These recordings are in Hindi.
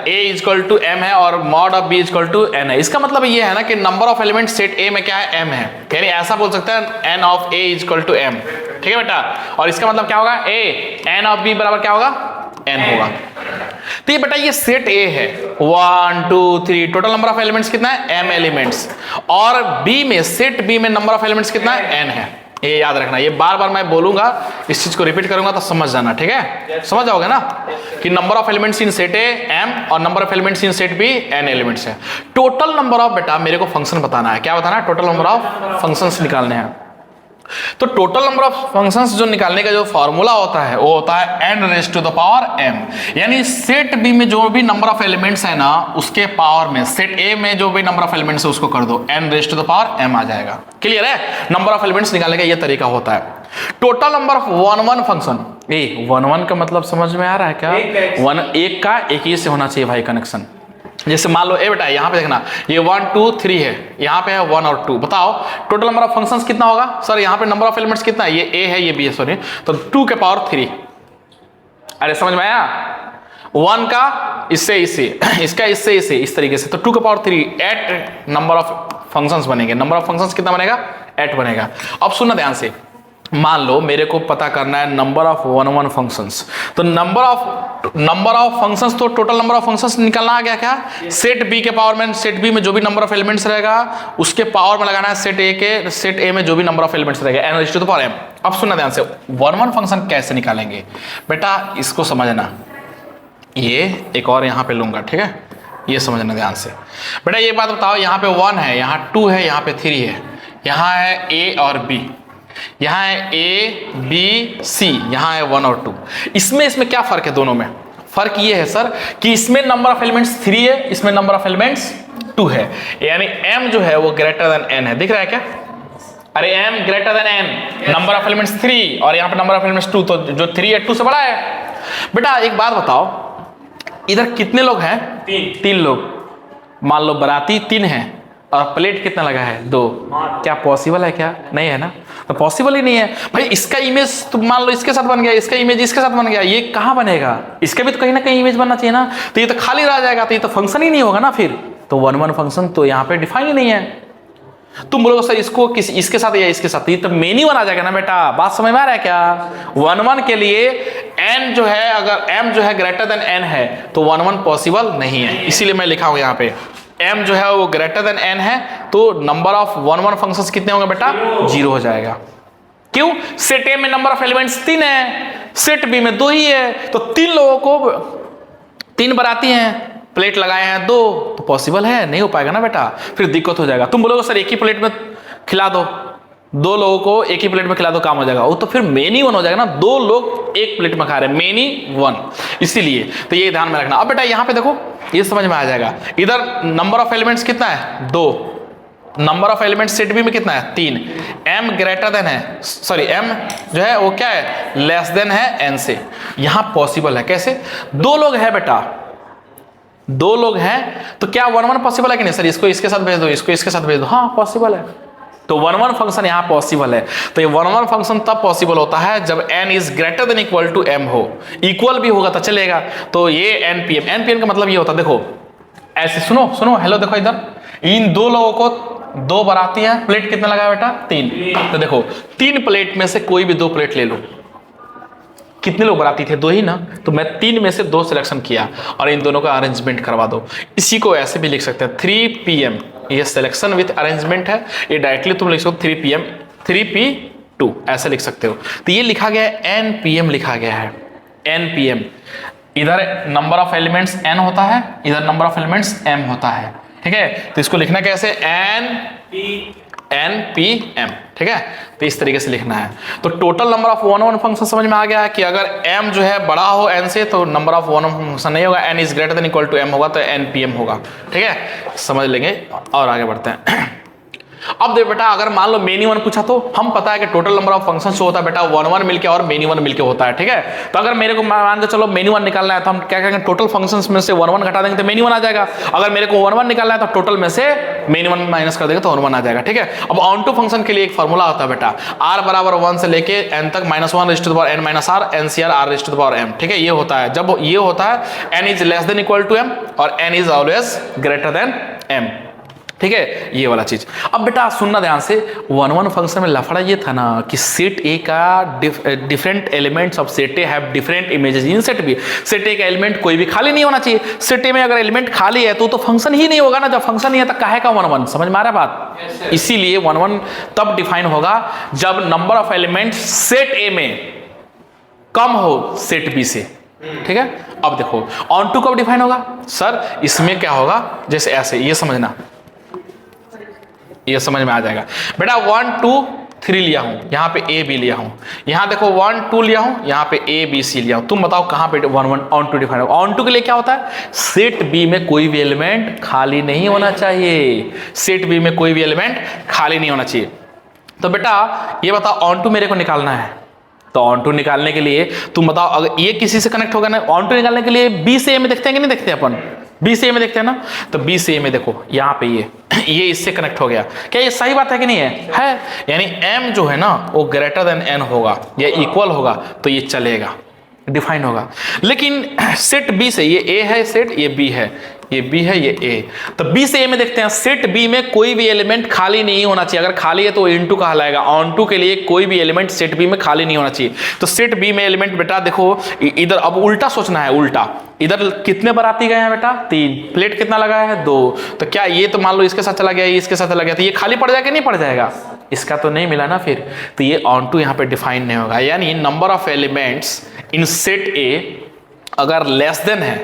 a इक्वल टू m है और mod of b equal to n है। इसका मतलब ये है ना कि number of element set a में क्या है, m है। यानी ऐसा बोल सकते हैं n of a equal to m, ठीक है बेटा। और इसका मतलब क्या होगा, a n ऑफ b बराबर क्या होगा, n होगा। तो ये बेटा ये सेट A है, 1 2 3, टोटल नंबर ऑफ एलिमेंट्स कितना है, m एलिमेंट्स। और B में, सेट B में नंबर ऑफ एलिमेंट्स कितना है, n है। ये याद रखना, ये बार बार मैं बोलूंगा, इस चीज को रिपीट करूंगा तो समझ जाना, ठीक है। समझ जाओगे ना कि number of elements in set A m और number of elements in set B n elements है। टोटल नंबर ऑफ, बेटा मेरे को फंक्शन बताना है, क्या बताना है, टोटल नंबर ऑफ फंक्शंस निकालने हैं। तो टोटल नंबर ऑफ फंक्शंस जो निकालने का जो फॉर्मूला होता है वो होता है n raise to the power m। यानी सेट B में जो भी नंबर ऑफ एलिमेंट्स है ना उसके पावर में सेट A में जो भी नंबर ऑफ एलिमेंट्स है उसको कर दो, n raise to the power m आ जाएगा। क्लियर है, नंबर ऑफ एलिमेंट्स निकालने का ये तरीका होता है। Total number of one function, A one का मतलब समझ में आ रहा है क्या, एक का एक ही से होना चाहिए भाई कनेक्शन। जैसे मान लो ए बेटा यहाँ पे देखना, ये 1 2 3 है, यहाँ पे है 1 और 2। बताओ टोटल नंबर ऑफ फंक्शंस कितना होगा, सर यहाँ पे नंबर ऑफ एलिमेंट्स कितना है, ये ए है ये बी है, सॉरी, तो 2 के पावर 3। अरे समझ में आया, 1 का इससे इसका इससे इस तरीके से, तो 2 के पावर 3 8 नंबर ऑफ फंक्शंस बनेंगे। नंबर ऑफ फंक्शंस कितना बनेगा, 8 बनेगा। अब सुनना ध्यान से, मान लो मेरे को पता करना है नंबर ऑफ वन फंक्शंस, तो नंबर ऑफ फंक्शंस, तो टोटल नंबर ऑफ फंक्शंस निकालना आ गया क्या, सेट बी के पावर में, सेट बी में जो भी नंबर ऑफ एलिमेंट्स रहेगा उसके पावर में लगाना है सेट ए में जो भी नंबर ऑफ एलिमेंट्स रहेगा, n raise to the power m। अब सुनना ध्यान से, वन फंक्शन कैसे निकालेंगे बेटा, इसको समझना, ये एक और यहाँ पे लूंगा, ठीक है, ये समझना ध्यान से। बेटा ये बात बताओ, यहाँ पे 1 है, यहाँ 2 है, यहाँ पे 3 है, यहाँ है a और b, यहाँ है A B C, यहाँ है 1 और 2। इसमें क्या फर्क है, दोनों में फर्क ये है सर कि इसमें नंबर ऑफ एलिमेंट्स 3 है, इसमें नंबर ऑफ एलिमेंट्स 2 है। यानी m जो है वो ग्रेटर देन n है, दिख रहा है क्या, अरे m greater then n, number of elements 3 और यहाँ पे नंबर ऑफ एलिमेंट्स 2, तो जो 3 है 2 से बड़ा है। बेटा एक बात बताओ, इधर कितने लोग हैं, 3 लोग, मान लो बराती 3 है और प्लेट कितना लगा है, 2। क्या पॉसिबल है, क्या नहीं है ना, तो पॉसिबल ही नहीं है भाई। इसका इमेज तो मान लो इसके साथ बन गया, इसका इमेज इसके साथ बन गया, ये कहाँ बनेगा, इसका भी तो कहीं ना कहीं इमेज बनना चाहिए ना, तो ये तो खाली रह जाएगा, तो ये तो फंक्शन ही नहीं होगा ना फिर, तो वन फंक्शन तो यहाँ पे डिफाइन ही नहीं है। तुम बोलोगे सर इसको इसके साथ या इसके साथ, ये तो मेन ही वन आ जाएगा ना बेटा, बात समझ में आ रहा है क्या। वन के लिए n जो है, अगर m जो है ग्रेटर देन n है तो वन पॉसिबल नहीं है, इसीलिए मैं लिखा हूँ यहाँ पे m जो है वो ग्रेटर देन n है, तो नंबर ऑफ वन फंक्शंस कितने होंगे बेटा, 0 हो जाएगा। क्यों, सेट A में नंबर ऑफ एलिमेंट्स 3 है, सेट B में 2 ही है, तो 3 लोगों को 3 बराती हैं, प्लेट लगाए हैं 2, तो पॉसिबल है, नहीं हो पाएगा ना बेटा, फिर दिक्कत हो जाएगा। तुम बोलोगे सर एक ही प्लेट में खिला दो, 2 लोगों को एक ही प्लेट में खिला दो, काम हो जाएगा, वो तो फिर मेनी 1 हो जाएगा ना, 2 लोग एक प्लेट में खा रहे हैं, मेनी 1, इसीलिए तो ये ध्यान में रखना। अब बेटा यहाँ पे देखो, ये समझ में आ जाएगा, इधर नंबर ऑफ एलिमेंट्स कितना है, 2, number of elements set B में कितना है, 3, m ग्रेटर देन है, सॉरी m जो है वो क्या है, लेस देन है n से। यहां पॉसिबल है, कैसे, 2 लोग है बेटा, 2 लोग हैं, तो क्या वन पॉसिबल है कि नहीं, सर इसको इसके साथ भेज दो, इसको इसके साथ भेज दो, हाँ पॉसिबल है, तो वन फंक्शन यहाँ पॉसिबल है। तो ये वन फंक्शन तब पॉसिबल होता है जब n is greater than equal to m हो, इक्वल भी होगा तो चलेगा, तो ये npm का मतलब ये होता है, देखो ऐसे सुनो हेलो, देखो इधर इन 2 लोगों को 2 बराती हैं, प्लेट कितना लगा बेटा, 3, तो देखो 3 प्लेट में से कोई भी 2 प्लेट ले लो, कितने लोग बराती थे, 2 ही ना, तो मैं 3 में से 2 सिलेक्शन किया और इन दोनों का अरेंजमेंट करवा दो। इसी को ऐसे भी लिख सकते हैं 3 PM, ये सिलेक्शन विथ अरेंजमेंट है, ये डायरेक्टली तुम लिख सकते हो 3 PM 3P2 ऐसे लिख सकते हो। तो ये लिखा गया है NPM, लिखा गया है NPM, इधर नंबर ऑफ एलिमेंट्स n होता है, इधर नंबर ऑफ एलिमेंट्स m होता है, ठीक है। तो इसको लिखना कैसे, NPM, ठीक है, तो इस तरीके से लिखना है। तो total number of one function समझ में आ गया है कि अगर m जो है बड़ा हो n से तो नंबर ऑफ वन फंक्शन नहीं होगा, n is greater than equal to m होगा, तो NPM होगा, ठीक है, समझ लेंगे और आगे बढ़ते हैं। अब देख बेटा, अगर मान लो मेनी 1 पूछा तो हम पता है कि टोटल नंबर ऑफ फंक्शंस जो होता है बेटा 1 मिलके और मेनी 1 मिलके होता है, ठीक है। तो अगर मेरे को मान के चलो मेनी 1 निकालना है तो हम क्या करेंगे, टोटल फंक्शंस में से 1 घटा देंगे तो मेनी 1 आ जाएगा। अगर मेरे को 1 निकालना है तो टोटल में से मिनिमम माइनस कर देगा तो ऑन वन आ जाएगा, ठीक है। अब ऑन टू फंक्शन के लिए एक फॉर्मूला होता है बेटा, r बराबर 1 से लेके n तक -1 raise to the power n minus r NCR r raise to the power m, ठीक है। ये होता है, जब ये होता है n is less than equal to m और n is always greater than m, ठीक है, ये वाला चीज। अब बेटा सुनना ध्यान से, 1 फंक्शन में लफड़ा ये था ना कि सेट ए का different elements of set A have different images in set B. Set A का एलिमेंट कोई भी खाली नहीं होना चाहिए। सेट ए में अगर एलिमेंट खाली है तो फंक्शन ही नहीं होगा ना, जब फंक्शन नहीं है तो काहे का 1 समझ में आ रहा है बात? yes, इसीलिए 1 तब डिफाइन होगा जब नंबर ऑफ एलिमेंट सेट ए में कम हो सेट बी से, ठीक है। अब देखो ऑन टू कब डिफाइन होगा सर, इसमें क्या होगा, जैसे ऐसे, ये समझना, ये समझ में आ जाएगा बेटा। 1 2 3 लिया हूं, यहां पे ए बी लिया हूं, यहां देखो 1 2 लिया हूं, यहां पे ए बी सी लिया हूं। तुम बताओ कहां पे 1 ऑन टू डिफाइन होगा? ऑन टू के लिए क्या होता है, सेट बी में कोई भी एलिमेंट खाली नहीं होना चाहिए। सेट बी में कोई भी एलिमेंट खाली नहीं होना चाहिए। तो बेटा ये बताओ ऑन टू मेरे को निकालना है, तो ऑन टू निकालने के लिए तुम बताओ, अगर ये किसी से कनेक्ट होगा ना, ऑन टू निकालने के लिए बी से ए में देखते हैं कि नहीं देखते अपन? बी से ए में देखते हैं ना, तो बी से ए में देखो यहाँ पे ये इससे कनेक्ट हो गया, क्या ये सही बात है कि नहीं है? यानी m जो है ना वो ग्रेटर देन n होगा या इक्वल होगा तो ये चलेगा, डिफाइन होगा। लेकिन सेट बी से, ये ए है सेट, ये बी है, ये बी है, ये ए, तो बी से ए में देखते हैं, सेट बी में कोई भी एलिमेंट खाली नहीं होना चाहिए। अगर खाली है तो इनटू कहलाएगा। ऑन टू के लिए कोई भी एलिमेंट सेट बी में खाली नहीं होना चाहिए। तो सेट बी में एलिमेंट बेटा देखो इधर, अब उल्टा सोचना है, उल्टा इधर कितने बाराती गए हैं बेटा? 3। प्लेट कितना लगा है? 2। तो क्या ये तो मान लो इसके साथ चला गया, ये इसके साथ चला गया, तो ये खाली पड़ जाएगा नहीं पड़ जाएगा? इसका तो नहीं मिला ना फिर, तो ये ऑन टू यहाँ पे डिफाइन नहीं होगा। यानी number of elements in set A अगर लेस देन है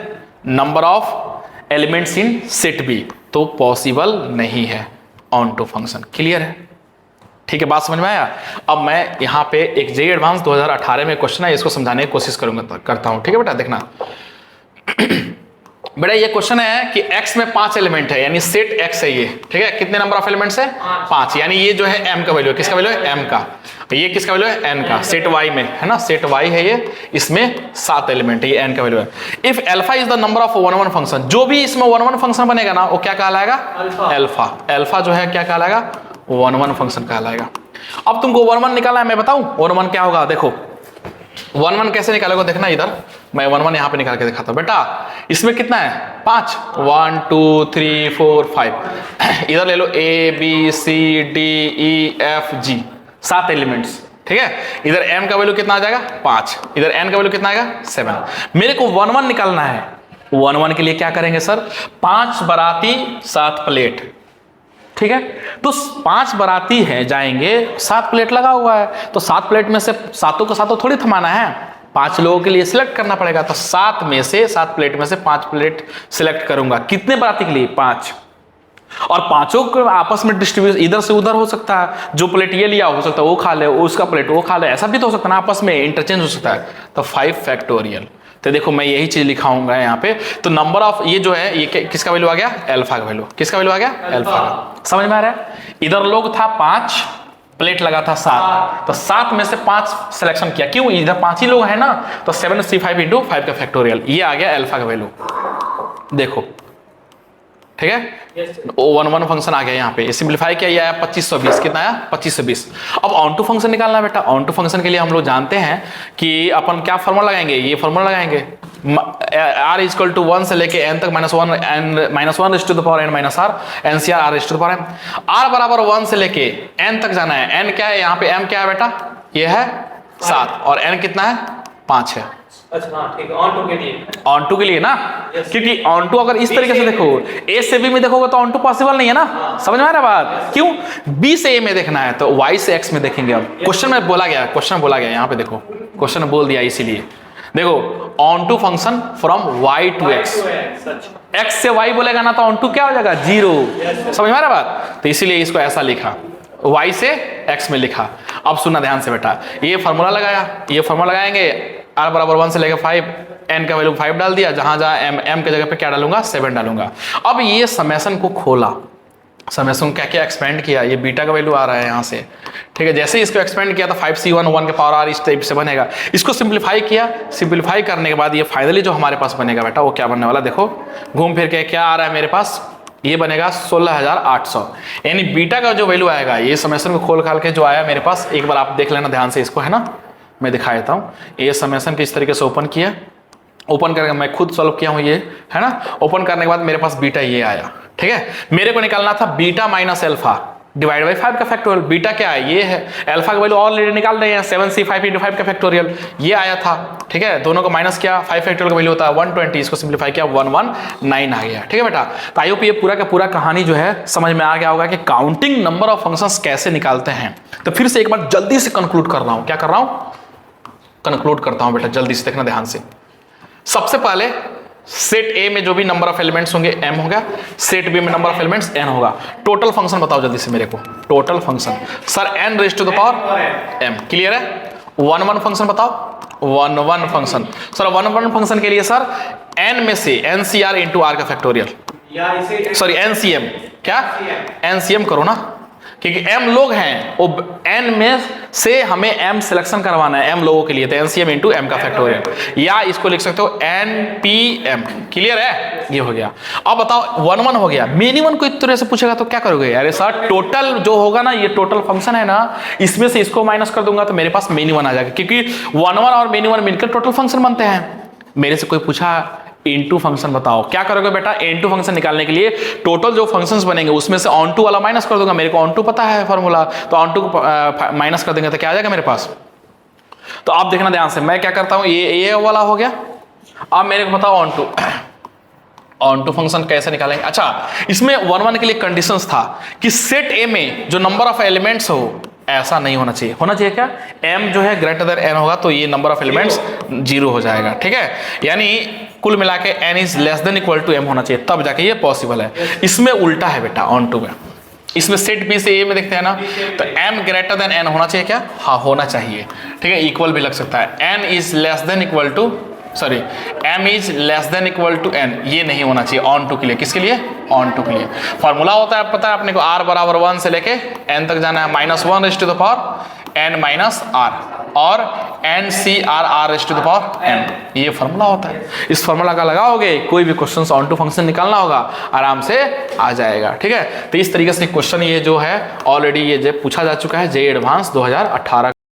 number of elements in set B तो पॉसिबल नहीं है ऑन टू फंक्शन। क्लियर है? ठीक है, बात समझ में आया? अब मैं यहाँ पे एक जेईई एडवांस 2018 में क्वेश्चन है, इसको समझाने की कोशिश करता हूँ, ठीक है बेटा, देखना। बेटा ये क्वेश्चन है कि x में 5 एलिमेंट है, यानी सेट x है ये, ठीक है। कितने नंबर ऑफ एलिमेंट्स है? 5। यानी ये जो है m का वैल्यू है, किसका वैल्यू है? m का। ये किसका वैल्यू है? n का। सेट y में है ना, सेट y है ये, इसमें 7 एलिमेंट है, ये n का वैल्यू है। If alpha is the number of 1 function, जो भी इसमें 1 फंक्शन बनेगा ना वो क्या कहलाएगा? अल्फा। अल्फा जो है क्या कहलाएगा? 1 फंक्शन कहलाएगा। अब तुमको 1 निकालना है, मैं बताऊं 1 क्या होगा? देखो 1 कैसे निकालोगे, देखना इधर मैं 1 यहाँ पे निकाल के दिखाता हूँ बेटा। इसमें कितना है? 5। 1 2 3 4 5 इधर ले लो A B C D E F G, 7 elements, ठीक है। इधर m का वैल्यू कितना आ जाएगा? 5। इधर n का वैल्यू कितना आएगा? 7। मेरे को 1 निकालना है। 1 के लिए क्या करेंगे सर? 5 बाराती 7 प्लेट, ठीक है। तो 5 बाराती है जाएंगे, 7 प्लेट लगा हुआ है, तो 7 प्लेट में से सातों का सातों थोड़ी थमाना है, 5 लोगों के लिए सिलेक्ट करना पड़ेगा। तो 7 प्लेट में से 5 प्लेट सिलेक्ट करूंगा। कितने बाराती के लिए? 5। और पांचों को आपस में डिस्ट्रीब्यूट इधर से उधर हो सकता है, जो प्लेट ये लिया हो सकता है वो खा ले, उसका प्लेट वो खा ले, ऐसा भी तो हो सकता है ना, आपस में इंटरचेंज हो सकता है। तो 5 फैक्टोरियल। तो देखो मैं यही चीज लिखाऊंगा यहाँ पे। तो नंबर ऑफ ये जो है ये किसका वैल्यू आ गया? अल्फा का वैल्यू। किसका वैल्यू आ गया? अल्फा का। समझ में आ रहा है? इधर लोग था 5, प्लेट लगा था 7, तो 7 में से 5 सिलेक्शन किया। क्यों? इधर 5 ही लोग हैं ना, तो 7C5 × 5 का फैक्टोरियल, ये आ गया अल्फा का वैल्यू। देखो ठीक है, 1 फंक्शन आ गया यहाँ पे, सिंप्लीफाई किया, ये आया 2520। कितना आया? 2520। अब ऑन टू फंक्शन निकालना है बेटा। ऑन टू फंक्शन के लिए हम लोग जानते हैं कि अपन क्या फॉर्मूला लगाएंगे, ये फॉर्मूला लगाएंगे, r = 1 से लेके n तक -1 raise to the power n minus r, NCR r raise to the power m। r बराबर 1 से लेके n तक जाना है। n क्या है यहाँ पे? m क्या है बेटा? ये है 7 और n कितना है? 5 है। अच्छा ठीक है, ऑन टू के लिए, ऑन टू के लिए ना, क्योंकि ऑन टू अगर इस तरीके से देखो, ए से बी में देखोगे तो ऑन टू पॉसिबल नहीं है ना। समझ में आ रहा बात? क्यों? बी से ए में देखना है तो वाई से एक्स में देखेंगे। अब क्वेश्चन में बोला गया, यहाँ पे देखो क्वेश्चन में बोल दिया, इसीलिए देखो on to function from Y to X, X से वाई बोलेगा ना तो ऑन टू क्या हो जाएगा? 0। समझ में आ रहा बात? तो इसीलिए इसको ऐसा लिखा, y से x में लिखा। अब सुनना ध्यान से बेटा, ये फॉर्मूला लगाया, ये फॉर्मूला लगाएंगे, r बराबर 1 से लेकर 5, n का वैल्यू 5 डाल दिया, जहां जहां m के जगह पे क्या डालूंगा? 7 डालूंगा। अब ये समेशन को खोला, समेशन क्या क्या एक्सपेंड किया, ये बीटा का वैल्यू आ रहा है यहाँ से, ठीक है। जैसे इसको एक्सपेंड किया तो 5c1 1 के पावर r इस टाइप से बनेगा। इसको सिंप्लीफाई किया, सिंप्लीफाई करने के बाद ये फाइनली जो हमारे पास बनेगा बेटा वो क्या बनने वाला? देखो घूम फिर के क्या आ रहा है मेरे पास? ये बनेगा 16,800। यानी बीटा का जो वैल्यू आएगा, ये समेशन को खोल खाल के जो आया मेरे पास, एक बार आप देख लेना ध्यान से इसको, है ना, मैं दिखा देता हूँ। ये समेशन किस तरीके से ओपन किया, ओपन करके मैं खुद सॉल्व किया हूँ, ये है ना। ओपन करने के बाद मेरे पास बीटा ये आया, ठीक है। मेरे को निकालना था beta minus alpha divide by 5 का फैक्टोरियल। बीटा क्या है, ये है, अल्फा का वैल्यू ऑलरेडी निकाल रहे हैं, 7c 5 × 5 का फैक्टोरियल, ये आया था, ठीक है। दोनों को माइनस किया, 5 फैक्टोरियल का वैल्यू होता है 120, इसको सिंप्लीफाई किया 119 आ गया, ठीक है बेटा। तो आई होप ये पूरा का पूरा कहानी जो है समझ में आ गया होगा कि काउंटिंग नंबर ऑफ फंक्शंस कैसे निकालते हैं। तो फिर से एक बार जल्दी से कंक्लूड कर रहा हूं, क्या कर रहा हूं, कंक्लूड करता हूं बेटा, जल्दी से देखना ध्यान से। सबसे पहले सेट ए में जो भी नंबर ऑफ एलिमेंट्स होंगे m होगा, सेट बी में नंबर ऑफ एलिमेंट्स n होगा। टोटल फंक्शन बताओ जल्दी से मेरे को, total function sir n raise to the power m, clear है। 1 फंक्शन बताओ, 1 फंक्शन सर, 1 फंक्शन के लिए सर n में से ncr इंटू r का फैक्टोरियल, सॉरी एनसीएम, क्या एनसीएम करो ना, क्योंकि m लोग हैं, वो n में से हमें m सिलेक्शन करवाना है m लोगों के लिए, तो एनसीएम इंटू m का फैक्टोरियल, या इसको लिख सकते हो npm, क्लियर है, ये हो गया। अब बताओ 1 हो गया, मेनी वन को इस तरह से पूछेगा तो क्या करोगे, अरे सर टोटल जो होगा ना, ये टोटल फंक्शन है ना, इसमें से इसको माइनस कर दूंगा तो मेरे पास मेनी वन आ जाएगा, क्योंकि 1 और मेनी वन मिलकर टोटल फंक्शन बनते हैं। मेरे से कोई पूछा इनटू फंक्शन बताओ, क्या करोगे बेटा, इनटू फंक्शन निकालने के लिए टोटल जो फंक्शंस बनेंगे उसमें से ऑन टू वाला माइनस कर दूंगा, मेरे को ऑन टू पता है फॉर्मूला, तो ऑन टू को माइनस कर देंगे तो क्या आ जाएगा मेरे पास। तो आप देखना ध्यान से, मैं क्या करता हूं, ये वाला हो गया। अब मेरे को बताओ ऑन टू फंक्शन कैसे निकालेंगे। अच्छा, इसमें 1 के लिए कंडीशंस था कि सेट ए में जो नंबर ऑफ एलिमेंट्स हो ऐसा नहीं होना चाहिए, होना चाहिए क्या, m जो है ग्रेटर देन n होगा तो ये नंबर ऑफ एलिमेंट्स 0 हो जाएगा, ठीक है। यानी कुल मिला के n is less than equal to m होना चाहिए, तब जाके ये पॉसिबल है। इसमें उल्टा है बेटा, ऑन टू में, इसमें सेट बी से ए में देखते हैं ना, तो m ग्रेटर देन n होना चाहिए क्या, हाँ होना चाहिए, ठीक है। इक्वल भी लग सकता है, n is less than equal to, sorry m is less than equal to n, ये नहीं होना चाहिए ऑन टू के लिए। किसके लिए, ऑन टू के लिए। फॉर्मूला होता है पता है अपने को, r बराबर 1 से लेके n तक जाना है, -1 raise to the power n minus r, और NCR raise to the power n, ये फॉर्मूला होता है। इस फॉर्मूला का लगाओगे, कोई भी क्वेश्चन ऑन टू फंक्शन निकालना होगा आराम से आ जाएगा, ठीक है। तो इस तरीके से क्वेश्चन ये जो है ऑलरेडी ये जो पूछा जा चुका है, JEE एडवांस 2018